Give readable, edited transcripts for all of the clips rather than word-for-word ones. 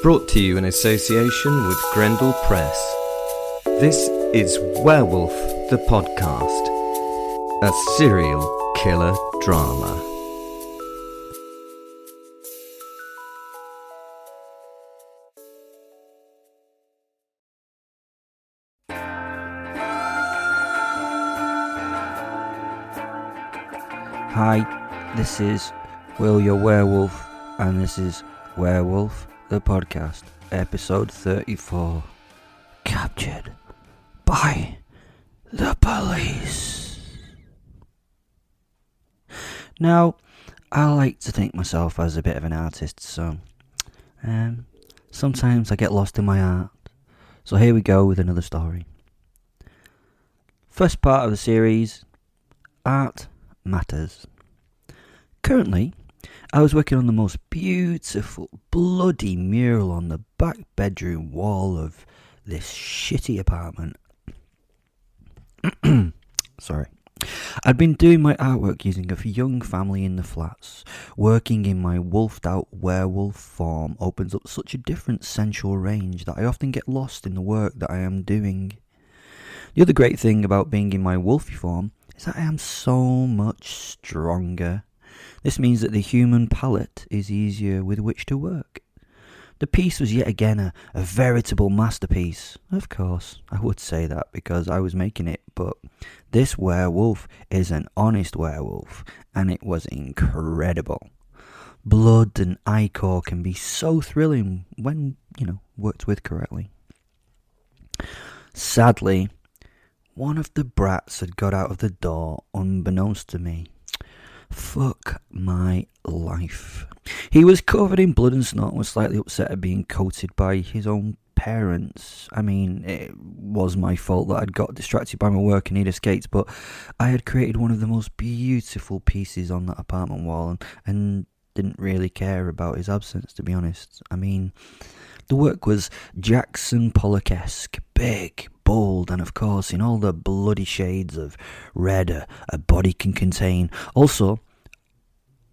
Brought to you in association with Grendel Press. This is Werewolf the Podcast, a serial killer drama. Hi, this is Wil the Werewolf, and this is Werewolf the Podcast, episode 34. Captured by the police. Now, I like to think myself as a bit of an artist, so sometimes I get lost in my art. So here we go with another story. First part of the series, Art Matters. Currently, I was working on the most beautiful bloody mural on the back bedroom wall of this shitty apartment. Sorry. I'd been doing my artwork using a young family in the flats. Working in my wolfed out werewolf form opens up such a different sensual range that I often get lost in the work that I am doing. The other great thing about being in my wolfy form is that I am so much stronger. This means that the human palette is easier with which to work. The piece was yet again a veritable masterpiece. Of course, I would say that because I was making it, but this werewolf is an honest werewolf, and it was incredible. Blood and ichor can be so thrilling when, worked with correctly. Sadly, one of the brats had got out of the door unbeknownst to me. Fuck my life. He was covered in blood and snot and was slightly upset at being coated by his own parents. I mean, it was my fault that I'd got distracted by my work and he'd escaped, but I had created one of the most beautiful pieces on that apartment wall and didn't really care about his absence, to be honest. I mean, the work was Jackson Pollock-esque, big, bold, and of course in all the bloody shades of red a body can contain. Also,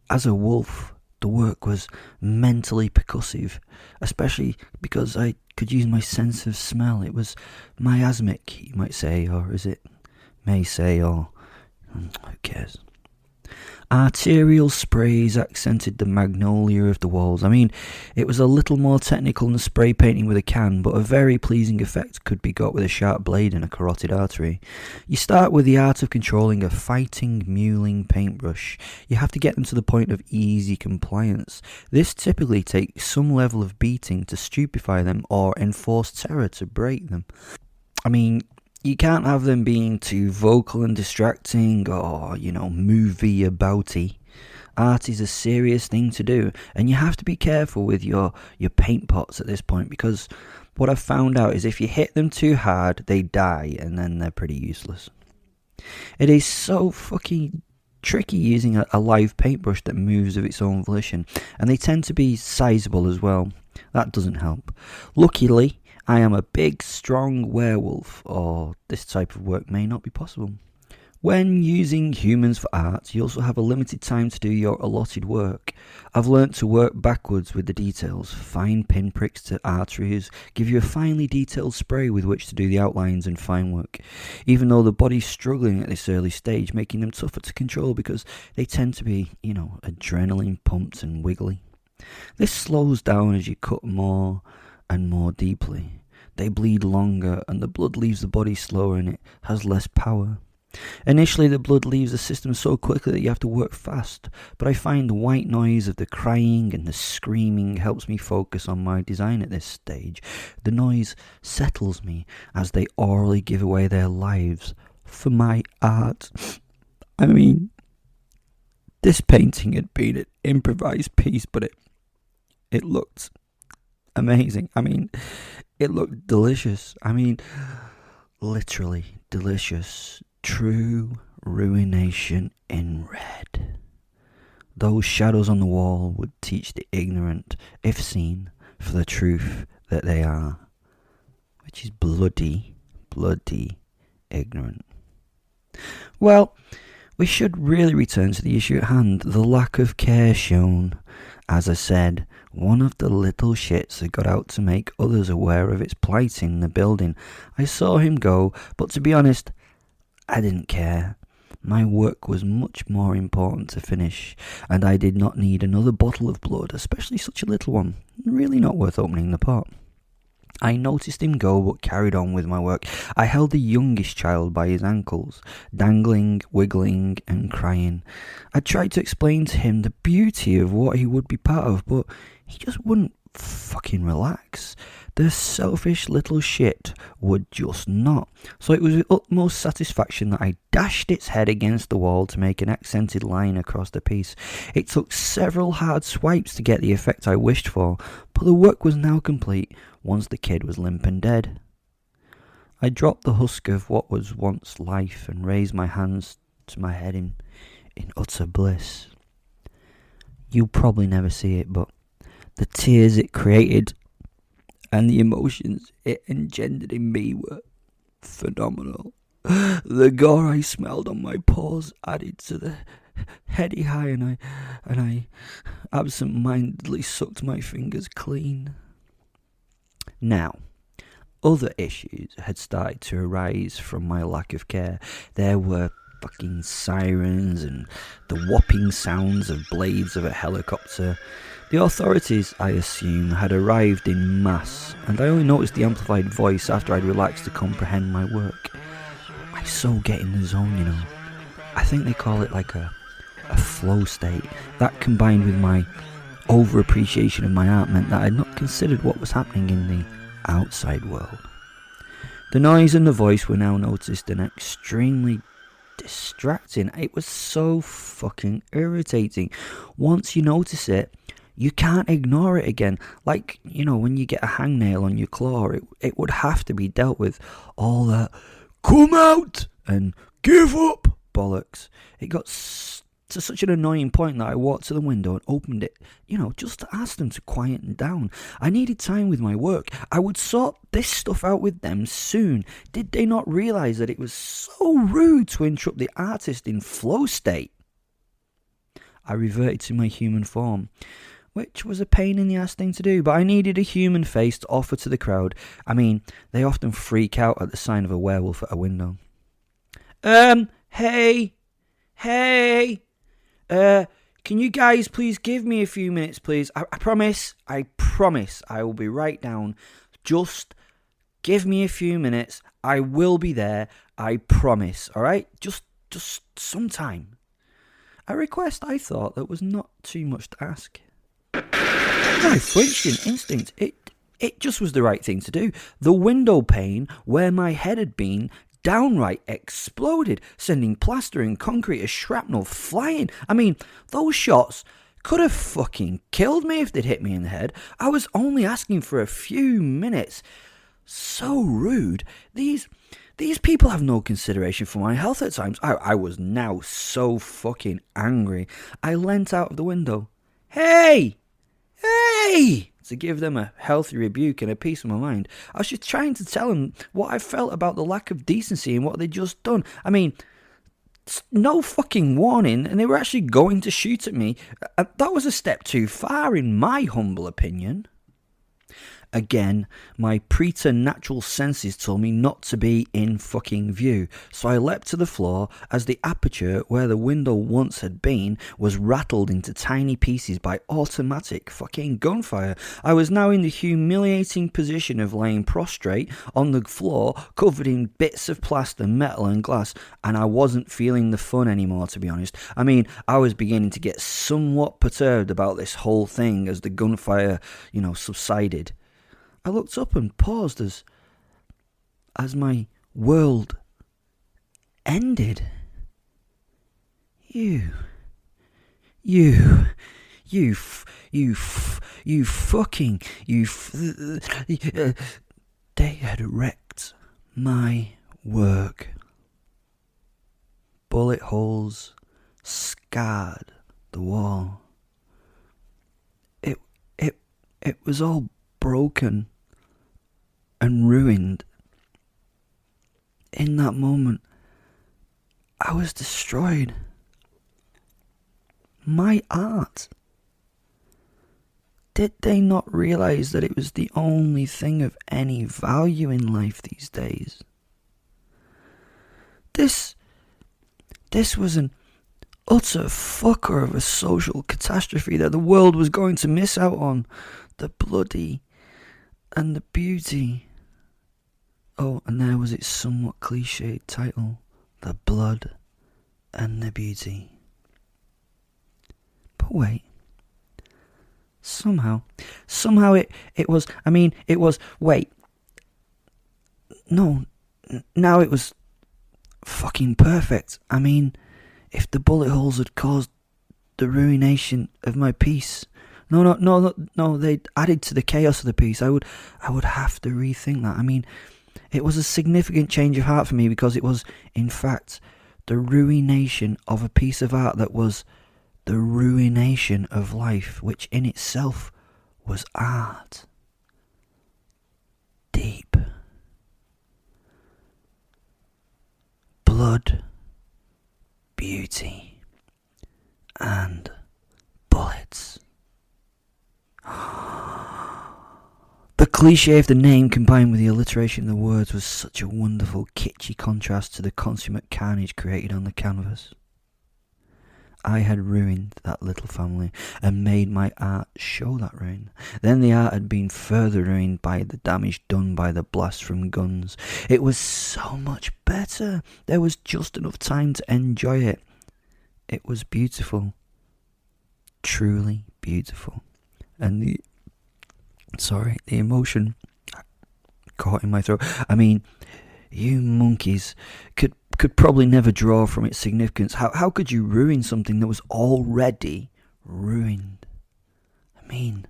as a wolf, the work was mentally percussive, especially because I could use my sense of smell. It was miasmic, you might say, or is it may say, or who cares? Arterial sprays accented the magnolia of the walls. I mean, it was a little more technical than spray painting with a can, but a very pleasing effect could be got with a sharp blade and a carotid artery. You start with the art of controlling a fighting, mewling paintbrush. You have to get them to the point of easy compliance. This typically takes some level of beating to stupefy them or enforce terror to break them. I mean, you can't have them being too vocal and distracting or, movie abouty. Art is a serious thing to do, and you have to be careful with your paint pots at this point, because what I've found out is if you hit them too hard, they die, and then they're pretty useless. It is so fucking tricky using a live paintbrush that moves of its own volition, and they tend to be sizable as well. That doesn't help. Luckily, I am a big, strong werewolf, or this type of work may not be possible. When using humans for art, you also have a limited time to do your allotted work. I've learnt to work backwards with the details. Fine pinpricks to arteries give you a finely detailed spray with which to do the outlines and fine work, even though the body's struggling at this early stage, making them tougher to control because they tend to be, adrenaline pumped and wiggly. This slows down as you cut more and more deeply. They bleed longer and the blood leaves the body slower and it has less power. Initially the blood leaves the system so quickly that you have to work fast, but I find the white noise of the crying and the screaming helps me focus on my design at this stage. The noise settles me as they orally give away their lives for my art. I mean, this painting had been an improvised piece, but it looked amazing. I mean, it looked delicious. I mean, literally delicious. True ruination in red. Those shadows on the wall would teach the ignorant, if seen, for the truth that they are, which is bloody ignorant. Well, we should really return to the issue at hand, the lack of care shown. As I said, one of the little shits had got out to make others aware of its plight in the building. I saw him go, but to be honest, I didn't care. My work was much more important to finish, and I did not need another bottle of blood, especially such a little one. Really not worth opening the pot. I noticed him go, but carried on with my work. I held the youngest child by his ankles, dangling, wiggling, and crying. I tried to explain to him the beauty of what he would be part of, but he just wouldn't fucking relax. The selfish little shit would just not. So it was with utmost satisfaction that I dashed its head against the wall to make an accented line across the piece. It took several hard swipes to get the effect I wished for, but the work was now complete once the kid was limp and dead. I dropped the husk of what was once life and raised my hands to my head in utter bliss. You'll probably never see it, but the tears it created and the emotions it engendered in me were phenomenal. The gore I smelled on my paws added to the heady high, and I absent-mindedly sucked my fingers clean. Now, other issues had started to arise from my lack of care. There were fucking sirens and the whopping sounds of blades of a helicopter. The authorities, I assume, had arrived in mass, and I only noticed the amplified voice after I'd relaxed to comprehend my work. I so get in the zone, you know. I think they call it like a flow state. That combined with my over-appreciation of my art meant that I had not considered what was happening in the outside world. The noise and the voice were now noticed and extremely distracting. It was so fucking irritating. Once you notice it, you can't ignore it again. Like, you know, when you get a hangnail on your claw, it would have to be dealt with. All that "come out" and "give up" bollocks. It got to such an annoying point that I walked to the window and opened it, you know, just to ask them to quieten down. I needed time with my work. I would sort this stuff out with them soon. Did they not realise that it was so rude to interrupt the artist in flow state? I reverted to my human form, which was a pain in the ass thing to do, but I needed a human face to offer to the crowd. I mean, they often freak out at the sign of a werewolf at a window. Hey, can you guys please give me a few minutes, please? I promise I will be right down. Just give me a few minutes. I will be there. I promise, alright? Just some time. A request I thought that was not too much to ask. I flinched in instinct. It just was the right thing to do. The window pane where my head had been downright exploded, sending plaster and concrete as shrapnel flying. I mean, those shots could have fucking killed me if they'd hit me in the head. I was only asking for a few minutes. So rude. These people have no consideration for my health at times. I was now so fucking angry. I leant out of the window. Hey! To give them a healthy rebuke and a peace of my mind. I was just trying to tell them what I felt about the lack of decency and what they'd just done. I mean, no fucking warning, and they were actually going to shoot at me. That was a step too far, in my humble opinion. Again, my preternatural senses told me not to be in fucking view, so I leapt to the floor as the aperture where the window once had been was rattled into tiny pieces by automatic fucking gunfire. I was now in the humiliating position of laying prostrate on the floor, covered in bits of plaster, metal and glass, and I wasn't feeling the fun anymore, to be honest. I mean, I was beginning to get somewhat perturbed about this whole thing as the gunfire, subsided. I looked up and paused as my world ended. You fucking, they had wrecked my work. Bullet holes scarred the wall. It was all broken and ruined. In that moment, I was destroyed. My art, Did they not realise that it was the only thing of any value in life these days? This was an utter fucker of a social catastrophe that the world was going to miss out on. The bloody and the beauty. Oh, and there was its somewhat cliched title, The Blood and the Beauty. But wait. Somehow it was, wait. No, now it was fucking perfect. I mean, if the bullet holes had caused the ruination of my piece, no, they added to the chaos of the piece, I would have to rethink that. I mean, it was a significant change of heart for me because it was, in fact, the ruination of a piece of art that was the ruination of life, which in itself was art. Deep. Blood, beauty, and bullets. The cliche of the name combined with the alliteration of the words was such a wonderful, kitschy contrast to the consummate carnage created on the canvas. I had ruined that little family and made my art show that ruin. Then the art had been further ruined by the damage done by the blast from guns. It was so much better. There was just enough time to enjoy it. It was beautiful. Truly beautiful. And the emotion caught in my throat. I mean, you monkeys could probably never draw from its significance. How could you ruin something that was already ruined? I mean,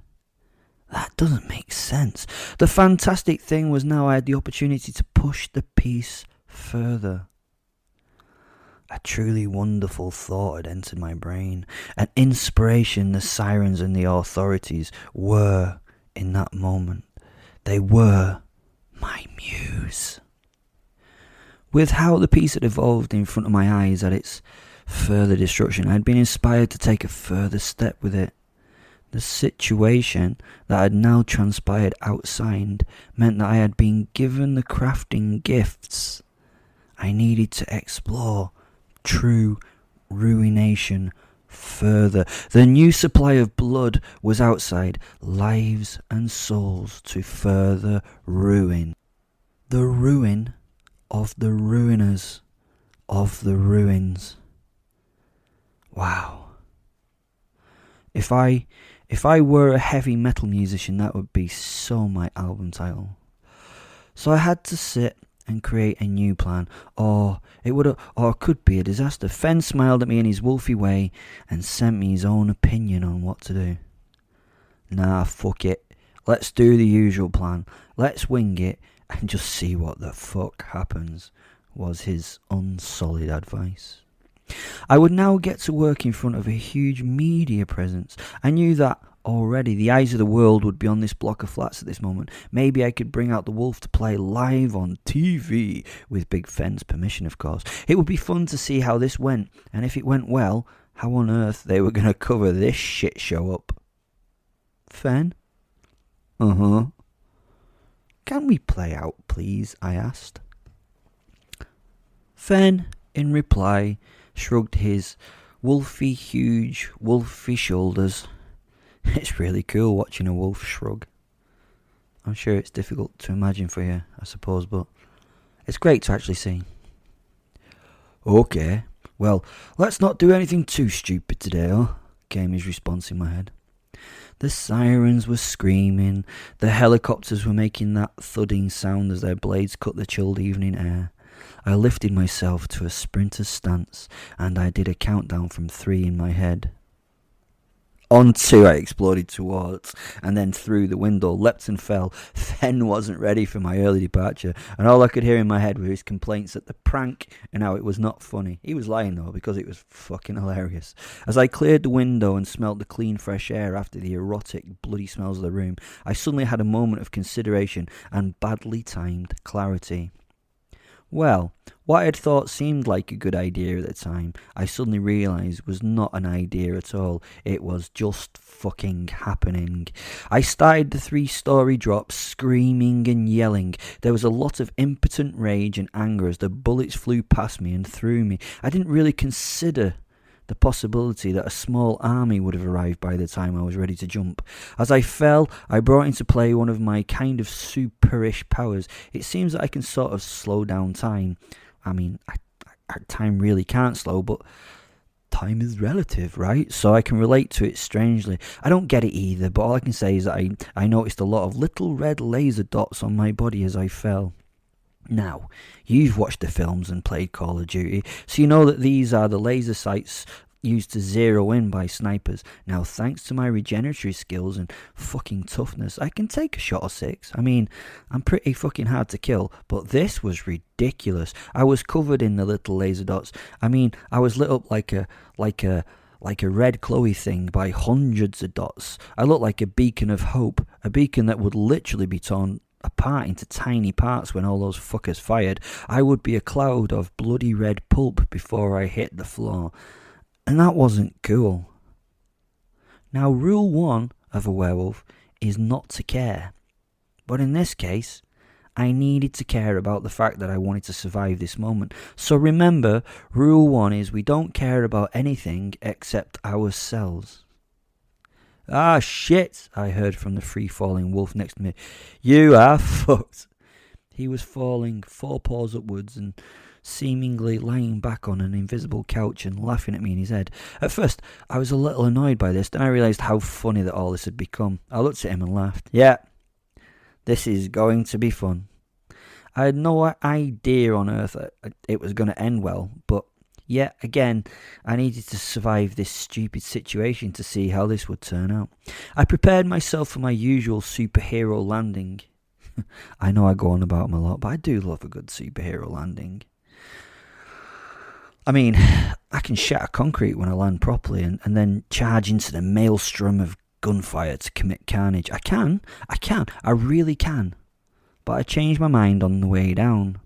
that doesn't make sense. The fantastic thing was now I had the opportunity to push the piece further. A truly wonderful thought had entered my brain. An inspiration the sirens and the authorities were in that moment. They were my muse. With how the piece had evolved in front of my eyes at its further destruction, I had been inspired to take a further step with it. The situation that had now transpired outside meant that I had been given the crafting gifts I needed to explore true ruination further. The new supply of blood was outside, lives and souls to further ruin. The ruin of the ruiners of the ruins. Wow. If I were a heavy metal musician, that would be so my album title. So I had to sit and create a new plan, or it could be a disaster. Fen smiled at me in his wolfy way and sent me his own opinion on what to do. Nah, fuck it. Let's do the usual plan. Let's wing it and just see what the fuck happens, was his unsolid advice. I would now get to work in front of a huge media presence. I knew that already. The eyes of the world would be on this block of flats at this moment. Maybe I could bring out the wolf to play live on TV, with Big Fen's permission, of course. It would be fun to see how this went, and if it went well, how on earth they were going to cover this shit show up. Fen? Uh-huh. Can we play out, please? I asked. Fen, in reply, shrugged his huge wolfy shoulders. It's really cool watching a wolf shrug. I'm sure it's difficult to imagine for you, I suppose, but it's great to actually see. Okay, well, let's not do anything too stupid today, huh? Came his response in my head. The sirens were screaming, the helicopters were making that thudding sound as their blades cut the chilled evening air. I lifted myself to a sprinter's stance, and I did a countdown from 3 in my head. On 2 I exploded towards, and then through the window, leapt and fell. Fen wasn't ready for my early departure, and all I could hear in my head were his complaints at the prank and how it was not funny. He was lying though, because it was fucking hilarious. As I cleared the window and smelt the clean fresh air after the erotic, bloody smells of the room, I suddenly had a moment of consideration and badly timed clarity. Well, What I had thought seemed like a good idea at the time, I suddenly realised was not an idea at all. It was just fucking happening. I started the 3-story drop screaming and yelling. There was a lot of impotent rage and anger as the bullets flew past me and through me. I didn't really consider the possibility that a small army would have arrived by the time I was ready to jump. As I fell, I brought into play one of my kind of superish powers. It seems that I can sort of slow down time. I mean, time really can't slow, but time is relative, right? So I can relate to it strangely. I don't get it either, but all I can say is that I noticed a lot of little red laser dots on my body as I fell. Now, you've watched the films and played Call of Duty, so you know that these are the laser sights used to zero in by snipers. Now, thanks to my regeneratory skills and fucking toughness, I can take a shot or 6. I mean, I'm pretty fucking hard to kill, but this was ridiculous. I was covered in the little laser dots. I mean, I was lit up like a red Chloe thing by hundreds of dots. I looked like a beacon of hope, a beacon that would literally be torn apart into tiny parts when all those fuckers fired. I would be a cloud of bloody red pulp before I hit the floor. And that wasn't cool. Now, rule 1 of a werewolf is not to care. But in this case, I needed to care about the fact that I wanted to survive this moment. So remember, rule 1 is we don't care about anything except ourselves. Ah, shit, I heard from the free-falling wolf next to me. You are fucked. He was falling 4 paws upwards and seemingly lying back on an invisible couch and laughing at me in his head. At first, I was a little annoyed by this, then I realised how funny that all this had become. I looked at him and laughed. Yeah, this is going to be fun. I had no idea on earth it was going to end well, but yet again, I needed to survive this stupid situation to see how this would turn out. I prepared myself for my usual superhero landing. I know I go on about them a lot, but I do love a good superhero landing. I mean, I can shatter concrete when I land properly and then charge into the maelstrom of gunfire to commit carnage. I really can. But I changed my mind on the way down.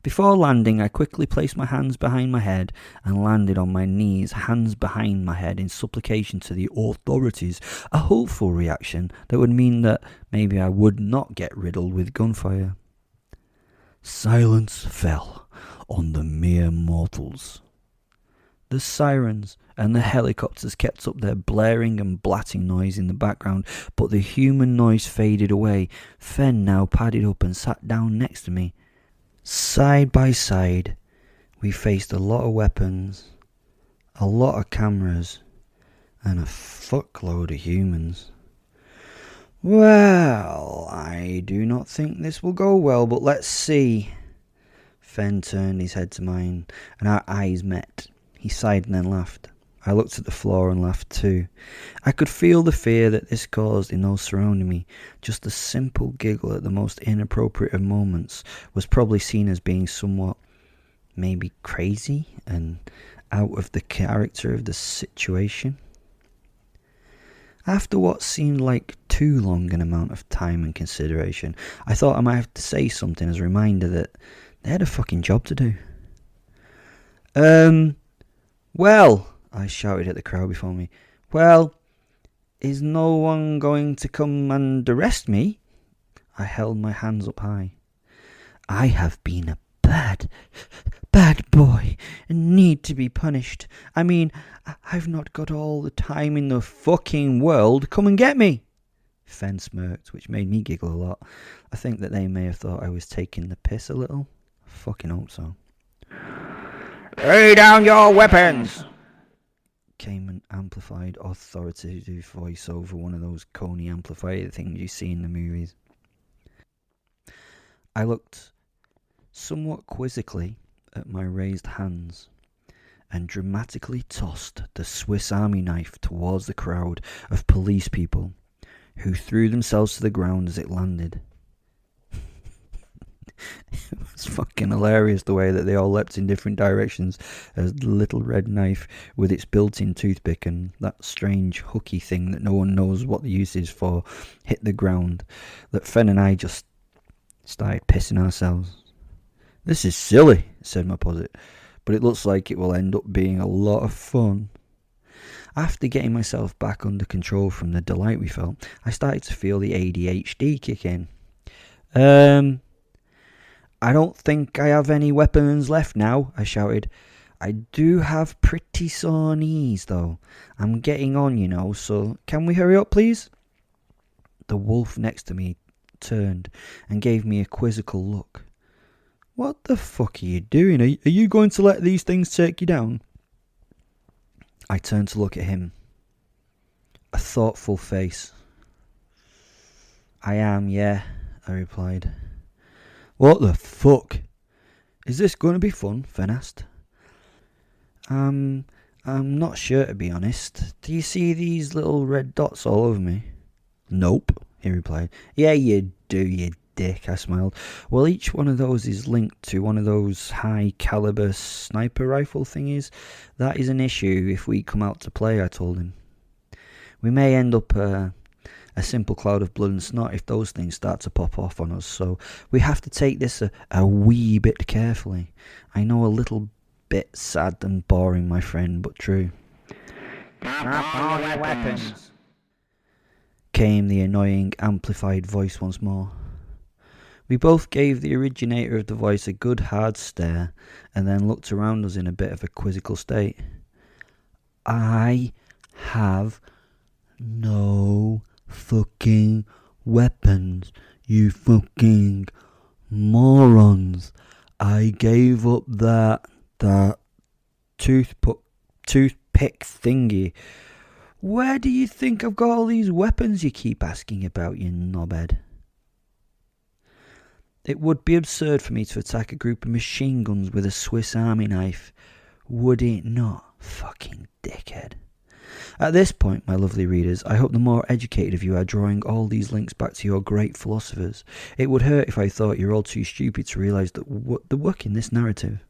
Before landing, I quickly placed my hands behind my head and landed on my knees, hands behind my head in supplication to the authorities, a hopeful reaction that would mean that maybe I would not get riddled with gunfire. Silence fell on the mere mortals. The sirens and the helicopters kept up their blaring and blatting noise in the background, but the human noise faded away. Fen now padded up and sat down next to me. Side by side, we faced a lot of weapons, a lot of cameras, and a fuckload of humans. Well, I do not think this will go well, but let's see. Fen turned his head to mine, and our eyes met. He sighed and then laughed. I looked at the floor and laughed too. I could feel the fear that this caused in those surrounding me. Just a simple giggle at the most inappropriate of moments was probably seen as being somewhat, maybe crazy and out of the character of the situation. After what seemed like too long an amount of time and consideration, I thought I might have to say something as a reminder that they had a fucking job to do. Well, I shouted at the crowd before me. Well, is no one going to come and arrest me? I held my hands up high. I have been a bad boy and need to be punished. I mean, I've not got all the time in the fucking world. Come and get me. Fen smirked, which made me giggle a lot. I think that they may have thought I was taking the piss a little. I fucking hope so. Lay down your weapons! Came an amplified, authoritative voice over one of those Coney amplifier things you see in the movies. I looked somewhat quizzically at my raised hands and dramatically tossed the Swiss Army knife towards the crowd of police people who threw themselves to the ground as it landed. It was fucking hilarious the way that they all leapt in different directions as the little red knife with its built-in toothpick and that strange hooky thing that no one knows what the use is for hit the ground, that Fen and I just started pissing ourselves. This is silly, said my posit, but it looks like it will end up being a lot of fun. After getting myself back under control from the delight we felt, I started to feel the ADHD kick in. I don't think I have any weapons left now, I shouted. I do have pretty sore knees, though. I'm getting on, you know, so can we hurry up, please? The wolf next to me turned and gave me a quizzical look. What the fuck are you doing? Are you going to let these things take you down? I turned to look at him. A thoughtful face. I am, yeah, I replied. What the fuck? Is this going to be fun? Fen asked. I'm not sure, to be honest. Do you see these little red dots all over me? Nope, he replied. Yeah, you do, you dick, I smiled. Well, each one of those is linked to one of those high-caliber sniper rifle thingies. That is an issue if we come out to play, I told him. We may end up a simple cloud of blood and snot if those things start to pop off on us, so we have to take this a wee bit carefully. I know a little bit sad and boring, my friend, but true. Drop all your weapons. Came the annoying, amplified voice once more. We both gave the originator of the voice a good hard stare and then looked around us in a bit of a quizzical state. I have no fucking weapons, you fucking morons. I gave up that toothpick thingy. Where do you think I've got all these weapons you keep asking about, you knobhead? It would be absurd for me to attack a group of machine guns with a Swiss Army knife, would it not? Fucking dickhead. At this point, my lovely readers, I hope the more educated of you are drawing all these links back to your great philosophers. It would hurt if I thought you're all too stupid to realise the work in this narrative.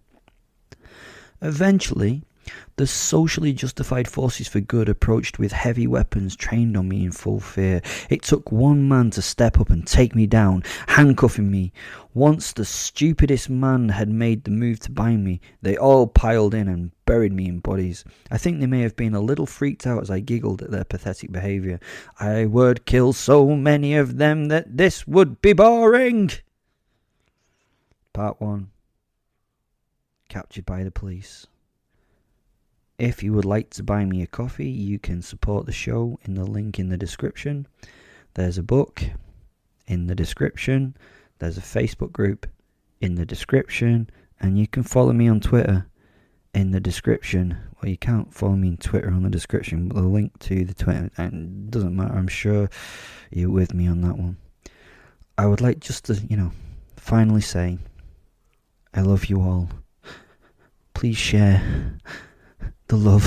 Eventually, the socially justified forces for good approached with heavy weapons trained on me in full fear. It took one man to step up and take me down, handcuffing me. Once the stupidest man had made the move to bind me, they all piled in and buried me in bodies. I think they may have been a little freaked out as I giggled at their pathetic behaviour. I would kill so many of them that this would be boring. Part 1. Captured by the police. If you would like to buy me a coffee, you can support the show in the link in the description. There's a book in the description. There's a Facebook group in the description. And you can follow me on Twitter in the description. Well, you can't follow me on Twitter on the description, but the link to the Twitter, and it doesn't matter, I'm sure you're with me on that one. I would like just to, finally say, I love you all. Please share the love.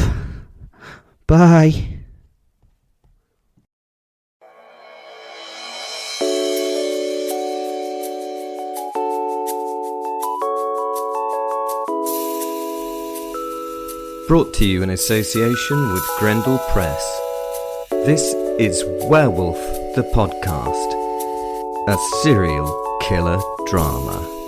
Bye. Brought to you in association with Grendel Press. This is Werewolf the Podcast, a serial killer drama.